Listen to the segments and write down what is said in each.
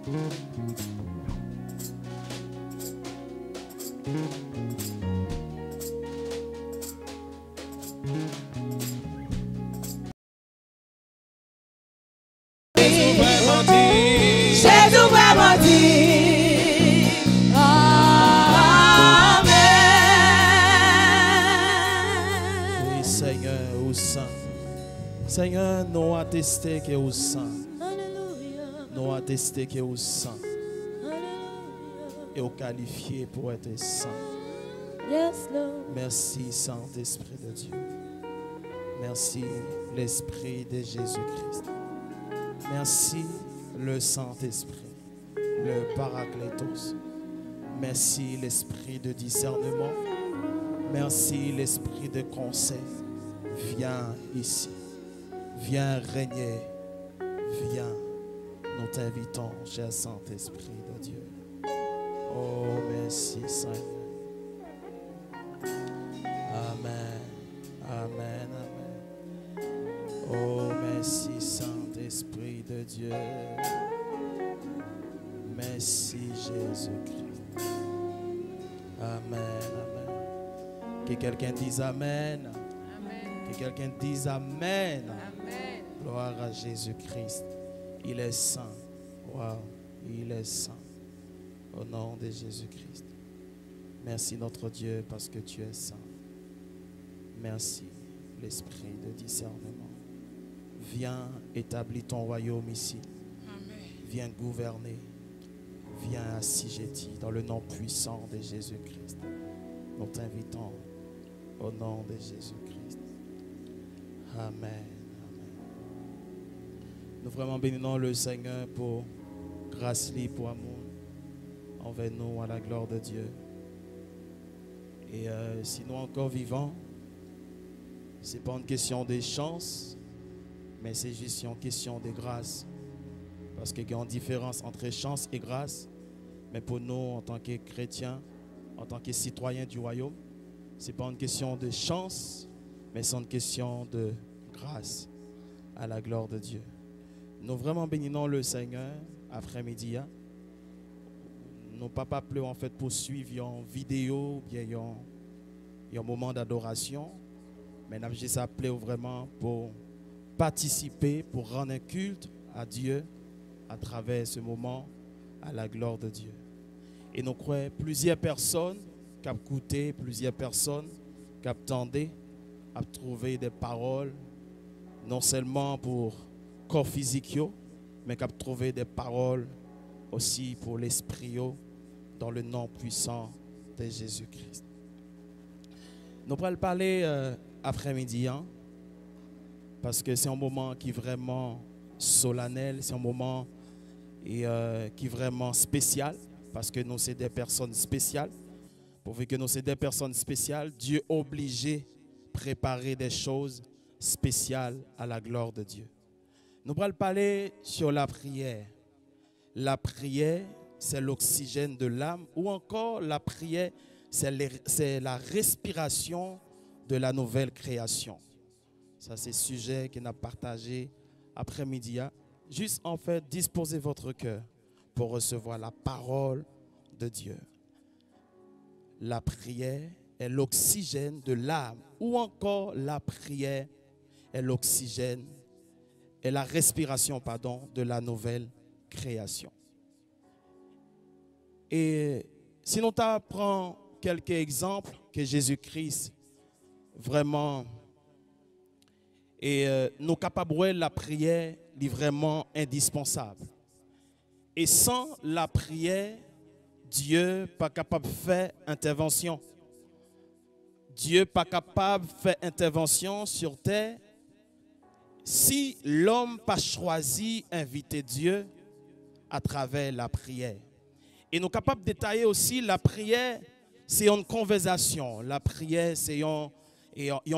Jésus vraiment dit. Amen. Oui, Seigneur, au saint. Seigneur, nous attestons que au saint. Nous attestons que au saint. Et au qualifié pour être saint. Yes, Lord. Merci, Saint-Esprit de Dieu. Merci, l'Esprit de Jésus-Christ. Merci, le Saint-Esprit, le Paraclétos. Merci, l'Esprit de discernement. Merci, l'Esprit de conseil. Viens ici. Viens régner. Viens. Nous t'invitons, cher Saint-Esprit de Dieu. Oh, merci, Seigneur. Amen. Amen. Amen. Oh, merci, Saint-Esprit de Dieu. Merci, Jésus-Christ. Amen. Amen. Que quelqu'un dise Amen. Amen. Que quelqu'un dise Amen. Amen. Gloire à Jésus-Christ. Il est saint. Wow. Il est saint. Au nom de Jésus-Christ. Merci notre Dieu parce que tu es saint. Merci l'esprit de discernement. Viens établir ton royaume ici. Amen. Viens gouverner. Viens assujettir dans le nom puissant de Jésus-Christ. Nous t'invitons au nom de Jésus-Christ. Amen. Amen. Nous vraiment bénissons le Seigneur pour grâce, pour amour envers nous à la gloire de Dieu. Et si nous encore vivants, ce n'est pas une question de chance, mais c'est juste une question de grâce. Parce qu'il y a une différence entre chance et grâce. Mais pour nous, en tant que chrétiens, en tant que citoyens du royaume, ce n'est pas une question de chance, mais c'est une question de grâce à la gloire de Dieu. Nous vraiment bénissons le Seigneur après-midi. Nous pas plus en fait poursuivre une vidéo, bien un moment d'adoration, mais nous avons juste appelé vraiment pour participer, pour rendre un culte à Dieu à travers ce moment à la gloire de Dieu. Et nous croyons plusieurs personnes qui ont écouté, plusieurs personnes qui attendaient à trouver des paroles, non seulement pour le corps physique, mais qui ont trouvé des paroles aussi pour l'esprit, dans le nom puissant de Jésus-Christ. Nous allons parler après-midi, parce que c'est un moment qui est vraiment solennel, c'est un moment qui est vraiment spécial, parce que nous sommes des personnes spéciales. Pourvu que nous sommes des personnes spéciales, Dieu est obligé de préparer des choses spéciales à la gloire de Dieu. Nous allons parler sur la prière. La prière, c'est l'oxygène de l'âme, ou encore la prière, c'est la respiration de la nouvelle création. Ça, c'est le sujet qu'on a partagé après-midi. Juste en fait, disposez votre cœur pour recevoir la parole de Dieu. La prière est l'oxygène de l'âme, ou encore la prière est l'oxygène et la respiration, de la nouvelle création. Et si nous prenons quelques exemples que Jésus-Christ vraiment nous capables la prière est vraiment indispensable. Et sans la prière, Dieu n'est pas capable de faire intervention. Dieu n'est pas capable de faire intervention sur terre si l'homme n'a pas choisi d'inviter Dieu à travers la prière. Et nous sommes capables de détailler aussi la prière, c'est une conversation. La prière, c'est un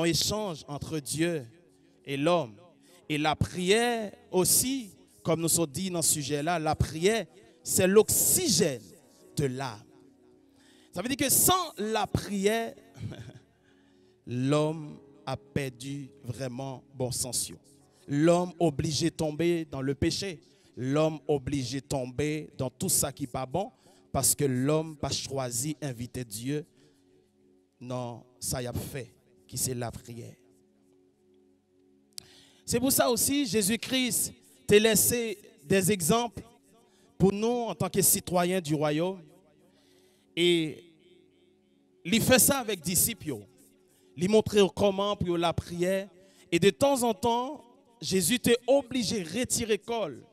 échange entre Dieu et l'homme. Et la prière aussi, comme nous sommes dit dans ce sujet-là, la prière, c'est l'oxygène de l'âme. Ça veut dire que sans la prière, l'homme a perdu vraiment bon sens. L'homme obligé de tomber dans le péché. l'homme obligé de tomber dans tout ça qui n'est pas bon parce que l'homme pas choisi inviter Dieu. Non, ça y a fait, qui c'est la prière. C'est pour ça aussi, Jésus-Christ t'a laissé des exemples pour nous en tant que citoyens du royaume. Et il fait ça avec les disciples. Il montrer comment pour la prière. Et de temps en temps, Jésus était obligé de retirer l'école.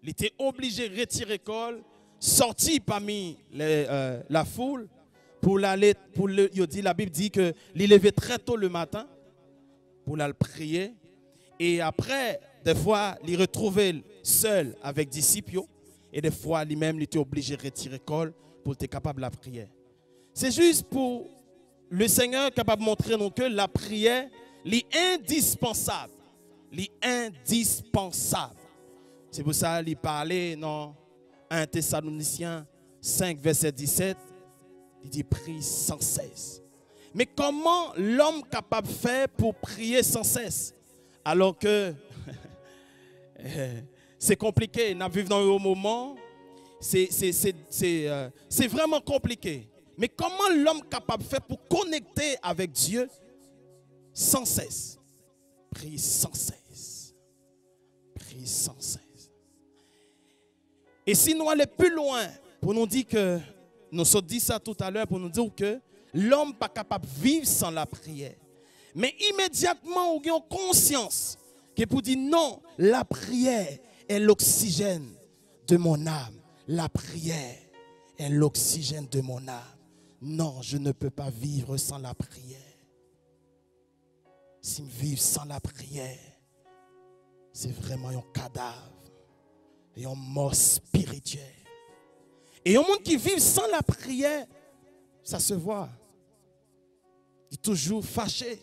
Il était obligé de retirer l'école, sortir parmi la foule pour l'aller. La Bible dit qu'il levait très tôt le matin pour aller prier. Et après, des fois, il retrouvait seul avec les disciples. Et des fois, lui-même, il était obligé de retirer l'école pour être capable de la prière. C'est juste pour le Seigneur capable de montrer nous que la prière est indispensable. Indispensable. C'est pour ça qu'il parlait dans 1 Thessaloniciens 5, verset 17. Il dit prie sans cesse. Mais comment l'homme capable de faire pour prier sans cesse? Alors que c'est compliqué. Nous vivons dans un moment, c'est vraiment compliqué. Mais comment l'homme capable de faire pour connecter avec Dieu sans cesse? Prie sans cesse. Prie sans cesse. Et si nous allons plus loin, pour nous dire que, nous avons dit ça tout à l'heure, pour nous dire que l'homme n'est pas capable de vivre sans la prière. Mais immédiatement, on a conscience que pour dire non, la prière est l'oxygène de mon âme. La prière est l'oxygène de mon âme. Non, je ne peux pas vivre sans la prière. Si je vis sans la prière, c'est vraiment un cadavre et un mort spirituel. Et un monde qui vit sans la prière, ça se voit. Il est toujours fâché.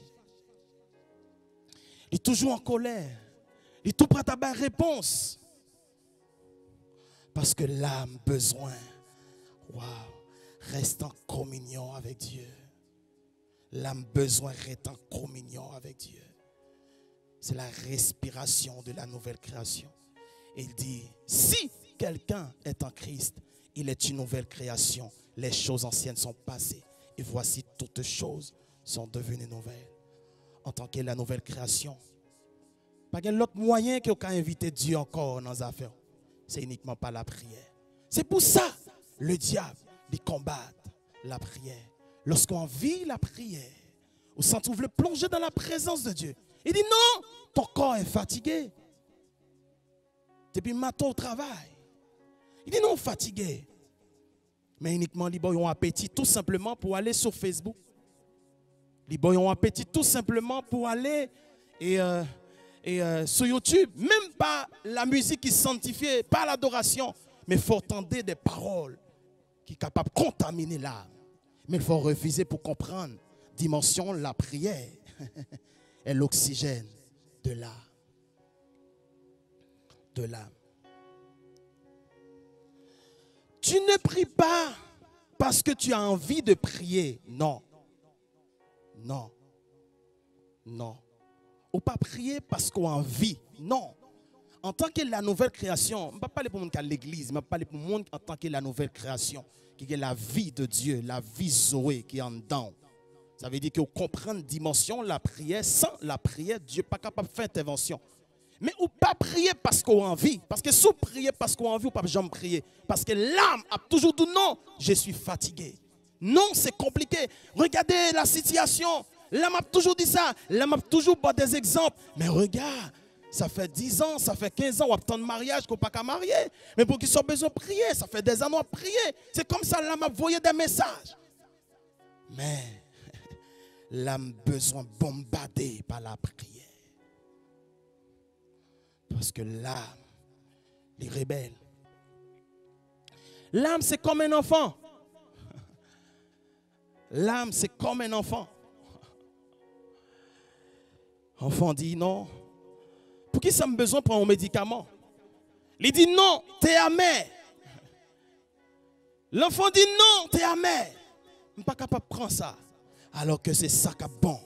Il est toujours en colère. Il est tout prêt à avoir réponse. Parce que l'âme besoin, reste en communion avec Dieu. L'âme besoin reste en communion avec Dieu. C'est la respiration de la nouvelle création. Et il dit, si quelqu'un est en Christ, il est une nouvelle création. Les choses anciennes sont passées. Et voici toutes choses sont devenues nouvelles. En tant que la nouvelle création. Pas qu'il y a l'autre moyen qu'on peut inviter Dieu encore dans nos affaires. C'est uniquement par la prière. C'est pour ça le diable il combat la prière. Lorsqu'on vit la prière, on s'en trouve le plonger dans la présence de Dieu. Il dit non, ton corps est fatigué. Depuis matin au travail. Il dit non, fatigué. Mais uniquement, ils ont un appétit tout simplement pour aller sur Facebook. Ils ont un appétit tout simplement pour aller sur YouTube. Même pas la musique qui est sanctifiée, pas l'adoration. Mais il faut entendre des paroles qui sont capables de contaminer l'âme. Mais il faut refuser pour comprendre. Dimension, la prière est l'oxygène de l'âme. De l'âme. Tu ne pries pas parce que tu as envie de prier. Non. Non. Non. Ou pas prier parce qu'on a envie. Non. En tant que la nouvelle création, je ne vais pas parler pour le monde qui est à l'église, je vais parler pour le monde en tant que la nouvelle création, qui est la vie de Dieu, la vie Zoé qui est en dedans. Ça veut dire qu'on comprend une dimension, la prière. Sans la prière, Dieu n'est pas capable de faire intervention. Mais ou pas prier parce qu'on a envie. Parce que si vous priez parce qu'on a envie, ou pas jamais prier. Parce que l'âme a toujours dit non, je suis fatigué. Non, c'est compliqué. Regardez la situation. L'âme a toujours dit ça. L'âme a toujours pas des exemples. Mais regarde, ça fait 10 ans, ça fait 15 ans, on a tant de mariage qu'on n'a pas qu'à marier. Mais pour qu'ils ont besoin de prier, ça fait des années à prier. C'est comme ça, l'âme a envoyé des messages. Mais l'âme a besoin de bombarder par la prière. Parce que l'âme, les rebelles. L'âme, c'est comme un enfant. L'âme, c'est comme un enfant. Enfant dit non. Pour qui ça me besoin de prendre un médicament? Il dit non, t'es amer. L'enfant dit non, t'es amer. Je ne suis pas capable de prendre ça. Alors que c'est ça qui est bon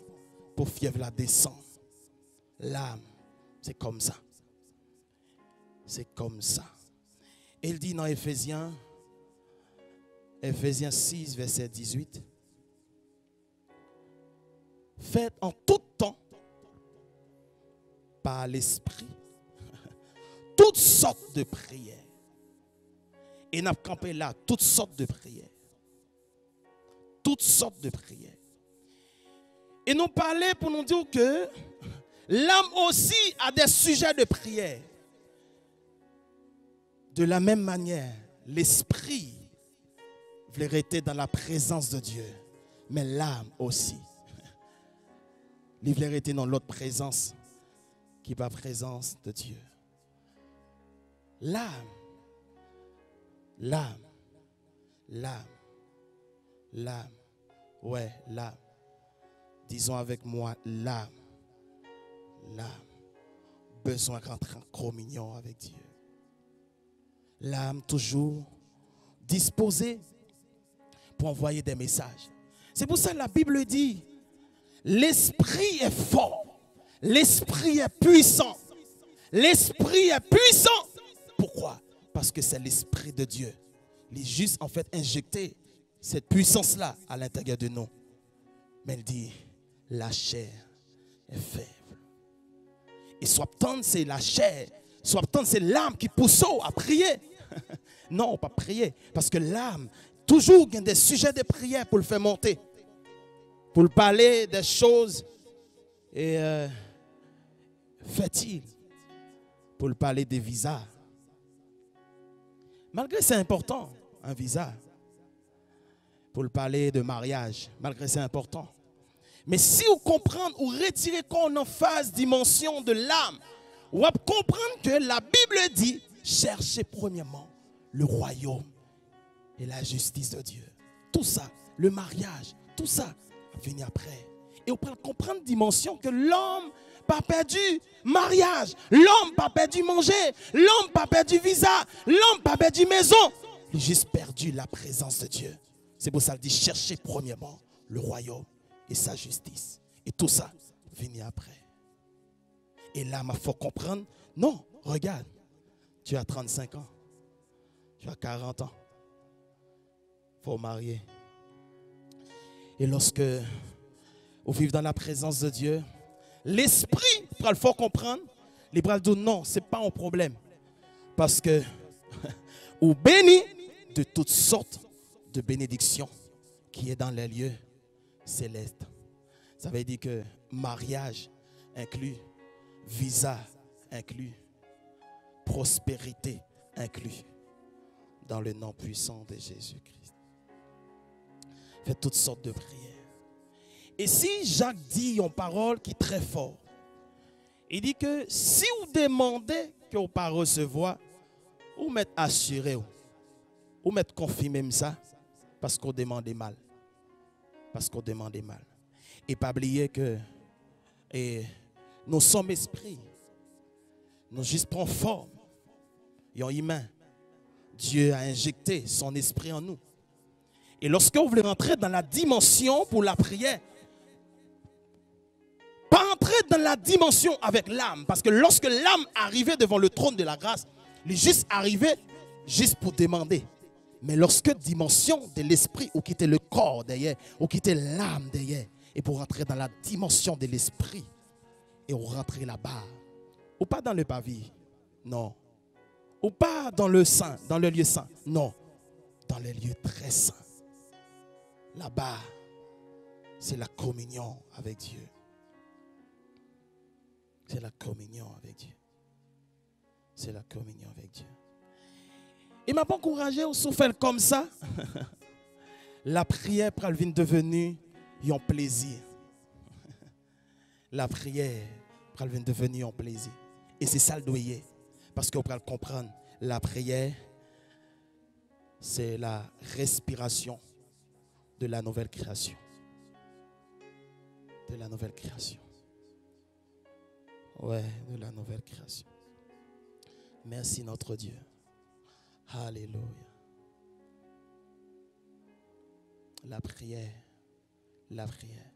pour fièvre la descendre. L'âme, c'est comme ça. C'est comme ça. Et il dit dans Éphésiens 6, verset 18. Faites en tout temps, par l'esprit, toutes sortes de prières. Et n'a campé là, toutes sortes de prières. Toutes sortes de prières. Et nous parler pour nous dire que l'âme aussi a des sujets de prière. De la même manière, l'esprit voulait rester dans la présence de Dieu. Mais l'âme aussi. Il voulait rester dans l'autre présence qui est la présence de Dieu. L'âme. L'âme. L'âme. L'âme. Ouais, l'âme. Disons avec moi, l'âme. L'âme. Besoin d'entrer en communion avec Dieu. L'âme toujours disposée pour envoyer des messages. C'est pour ça que la Bible dit, l'esprit est fort. L'esprit est puissant. L'esprit est puissant. Pourquoi? Parce que c'est l'esprit de Dieu. Il est juste en fait injecté cette puissance-là à l'intérieur de nous. Mais il dit, la chair est faible. Et soit tant c'est la chair, soit tant c'est l'âme qui pousse à prier. Non, pas prier. Parce que l'âme, toujours, il y a des sujets de prière pour le faire monter. Pour le parler des choses et fertiles. Pour le parler des visas. Malgré c'est important, un visa. Pour le parler de mariage. Malgré c'est important. Mais si vous comprenez ou retirez qu'on en phase dimension de l'âme, vous allez comprendre que la Bible dit, cherchez premièrement le royaume et la justice de Dieu. Tout ça, le mariage, tout ça, va venir après. Et vous pouvez comprendre dimension que l'homme pas perdu mariage, l'homme pas perdu manger, l'homme pas perdu visa, l'homme pas perdu maison. Il a juste perdu la présence de Dieu. C'est pour ça qu'il dit, cherchez premièrement le royaume et sa justice. Et tout ça, venir après. Et là, il faut comprendre, non, regarde, tu as 35 ans, tu as 40 ans, il faut marier. Et lorsque vous vivez dans la présence de Dieu, l'esprit, il faut comprendre, il va dire non, ce n'est pas un problème. Parce que vous bénit de toutes sortes de bénédictions qui est dans les lieux célestes. Ça veut dire que mariage inclus, visa inclus, prospérité inclus, dans le nom puissant de Jésus-Christ. Faites toutes sortes de prières. Et si Jacques dit en parole qui est très fort, il dit que si vous demandez que vous pas recevoir, vous m'êtes assuré, vous m'êtes confirmé même ça, parce qu'on demande mal. Parce qu'on demande mal. Et pas oublier que nous sommes esprits. Nous juste prenons forme. Et en humain, Dieu a injecté son esprit en nous. Et lorsque vous voulez rentrer dans la dimension pour la prière, pas entrer dans la dimension avec l'âme. Parce que lorsque l'âme arrivait devant le trône de la grâce, il est juste arrivé juste pour demander. Mais lorsque dimension de l'esprit, ou quitter le corps derrière, ou quitter l'âme derrière, et pour rentrer dans la dimension de l'esprit, et on rentrer là-bas, ou pas dans le pavis, non. Ou pas dans le saint, dans le lieu saint, non. Dans les lieux très saints. Là-bas, c'est la communion avec Dieu. C'est la communion avec Dieu. C'est la communion avec Dieu. Il m'a pas encouragé au souffle comme ça. La prière pour elle devenir un plaisir. La prière pour elle devenir un plaisir. Et c'est ça le doyer. Parce qu'on peut comprendre, la prière, c'est la respiration de la nouvelle création. De la nouvelle création. Ouais, de la nouvelle création. Merci notre Dieu. Alléluia. La prière. La prière.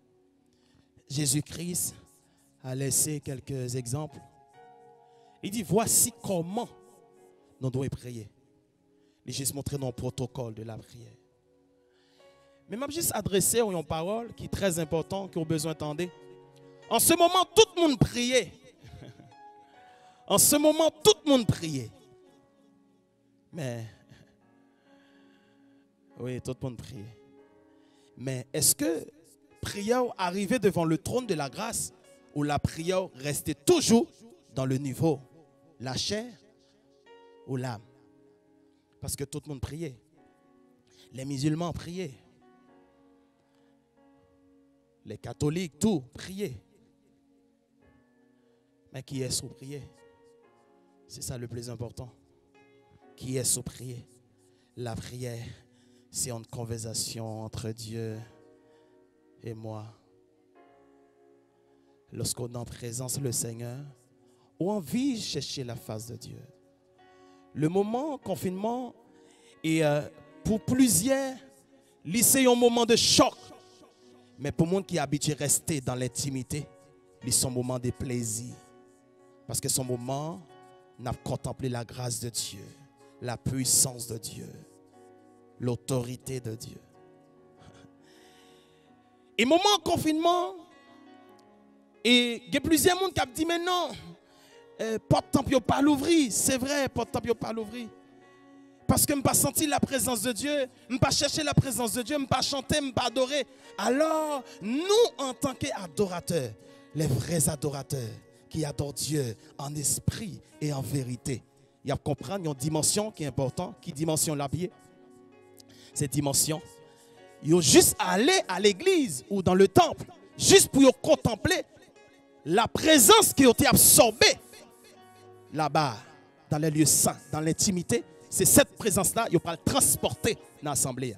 Jésus-Christ a laissé quelques exemples. Il dit, voici comment nous devons prier. Il juste montrer nos protocoles de la prière. Mais je vais juste adresser une parole qui est très importante, qui a besoin d'entendre. En ce moment, tout le monde priait. En ce moment, tout le monde priait. Mais, oui, tout le monde priait. Mais est-ce que prière arrivait devant le trône de la grâce ou la prière restait toujours dans le niveau, la chair ou l'âme? Parce que tout le monde priait. Les musulmans priaient. Les catholiques, tout, priaient. Mais qui est sous prier? C'est ça le plus important. Qui est sous prier? La prière, c'est une conversation entre Dieu et moi. Lorsqu'on est en présence du Seigneur, on a envie de chercher la face de Dieu. Le moment confinement est pour plusieurs, c'est un moment de choc. Mais pour les gens qui est habitué à rester dans l'intimité, c'est un moment de plaisir. Parce que ce moment, on a contemplé la grâce de Dieu, la puissance de Dieu, l'autorité de Dieu. Et moment de confinement, et il y a plusieurs gens qui ont dit, mais non, porte temple n'a pas l'ouvrir. C'est vrai, porte temple n'a pas l'ouvrir. Parce que je n'ai pas senti la présence de Dieu, je n'ai pas cherché la présence de Dieu, je n'ai pas chanté, je n'ai pas adoré. Alors, nous, en tant qu'adorateurs, les vrais adorateurs qui adorent Dieu en esprit et en vérité, il y a à comprendre une dimension qui est importante. Qui dimension l'habiller? Cette dimension, il faut juste aller à l'église ou dans le temple, juste pour contempler la présence qui a été absorbée là-bas, dans les lieux saints, dans l'intimité. C'est cette présence-là, il va le transporter dans l'assemblée.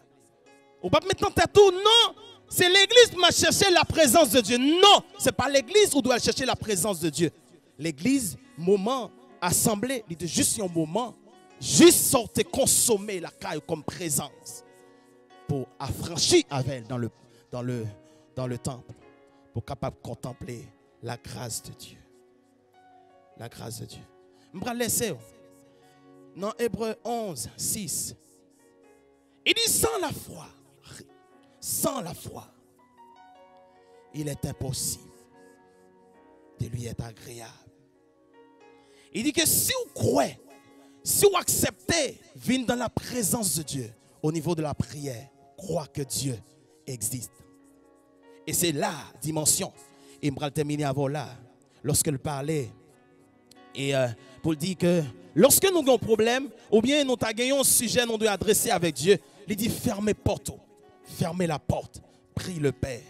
On va mettre en tête tout, non, c'est l'église qui m'a cherché la présence de Dieu. Non, ce n'est pas l'église où doit chercher la présence de Dieu. L'église, moment, assemblée, il est juste un moment, juste sortir consommer la caille comme présence pour affranchir avec elle dans le temple, pour capable de contempler la grâce de Dieu. La grâce de Dieu. Je vais laisser dans Hébreux 11, 6. Il dit sans la foi, il est impossible de lui être agréable. Il dit que si vous croyez, si vous acceptez venir dans la présence de Dieu, au niveau de la prière, croire que Dieu existe. Et c'est la dimension. Et je vais terminer avant là, lorsque il parlait, et pour dire que lorsque nous avons un problème, ou bien nous avons un sujet nous devons adresser avec Dieu, il dit fermez porte, fermez la porte, prie le Père.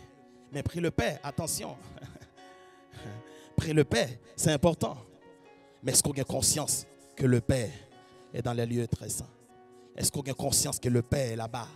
Mais prie le Père, attention, prie le Père, c'est important. Mais est-ce qu'on a conscience que le Père est dans les lieux très saints? Est-ce qu'on a conscience que le Père est là-bas?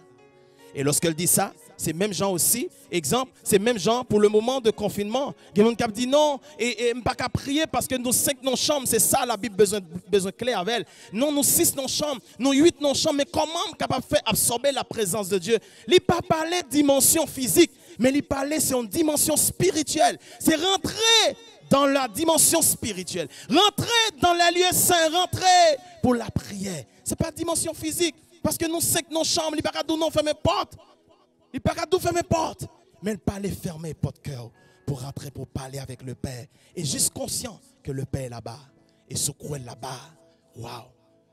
Et lorsqu'elle dit ça, c'est même gens aussi, exemple, c'est même gens pour le moment de confinement. Il y a des gens qui disent non, et pas qu'à prier parce que nous 5 dans chambre, c'est ça la Bible besoin clair avec elle. Non, nous 6 dans chambre, nous 8 dans chambre, mais comment capable de faire absorber la présence de Dieu? Il ne pas parler de dimension physique, mais il parlait c'est une dimension spirituelle. C'est rentrer dans la dimension spirituelle, rentrer dans les lieux saints, rentrer pour la prière. Ce n'est pas dimension physique. Parce que nous 5 dans la chambre, il n'y a pas de nous fermer porte. Il n'y a pas de nous fermer porte. Mais il parlait fermer porte cœur pour rentrer, pour parler avec le Père. Et juste conscient que le Père est là-bas. Et ce coin là-bas, waouh,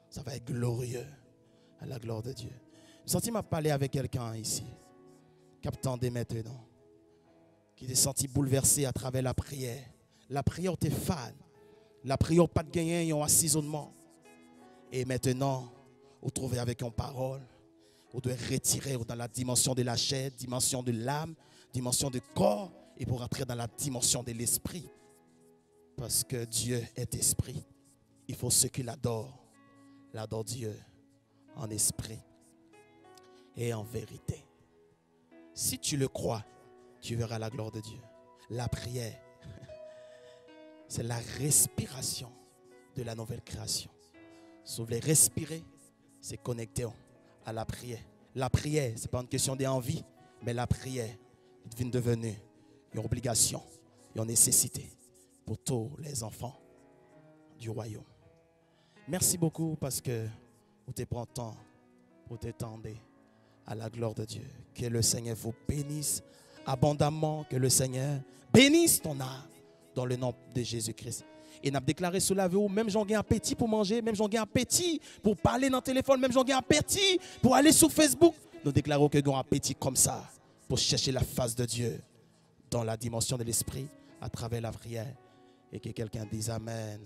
ça va être glorieux à la gloire de Dieu. Je me sens m'a parlé avec quelqu'un ici, qui attendait maintenant, qui s'est senti bouleversé à travers la prière. La prière était fan. La prière pas de gagner, un assaisonnement. Et maintenant, vous trouvez avec une parole, vous devez retirer dans la dimension de la chair, dimension de l'âme, dimension du corps, et pour entrer dans la dimension de l'esprit. Parce que Dieu est esprit. Il faut ceux qui l'adorent Dieu en esprit et en vérité. Si tu le crois, tu verras la gloire de Dieu. La prière, c'est la respiration de la nouvelle création. Si vous voulez respirer, c'est connecté à la prière. La prière, ce n'est pas une question d'envie, mais la prière est devenue une obligation, une nécessité pour tous les enfants du royaume. Merci beaucoup parce que vous te prenez temps pour t'étendre à la gloire de Dieu. Que le Seigneur vous bénisse abondamment. Que le Seigneur bénisse ton âme dans le nom de Jésus-Christ. Et nous avons déclaré sous la vie, même j'en ai appétit pour manger, même j'en ai appétit pour parler dans le téléphone, même j'en ai appétit pour aller sur Facebook. Nous déclarons que nous avons appétit comme ça pour chercher la face de Dieu dans la dimension de l'esprit à travers la prière. Et que quelqu'un dise Amen.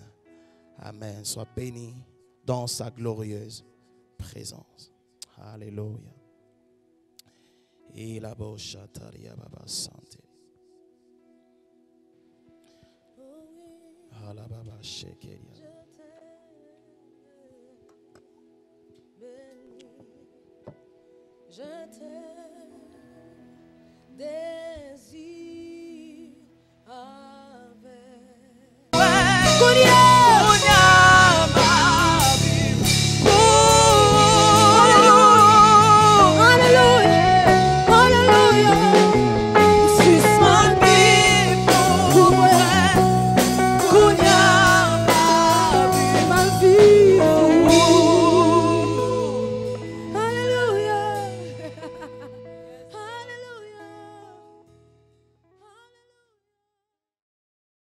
Amen. Sois béni dans sa glorieuse présence. Alléluia. Et la bocha taria baba santé. Oh oui, Alababa shekeria.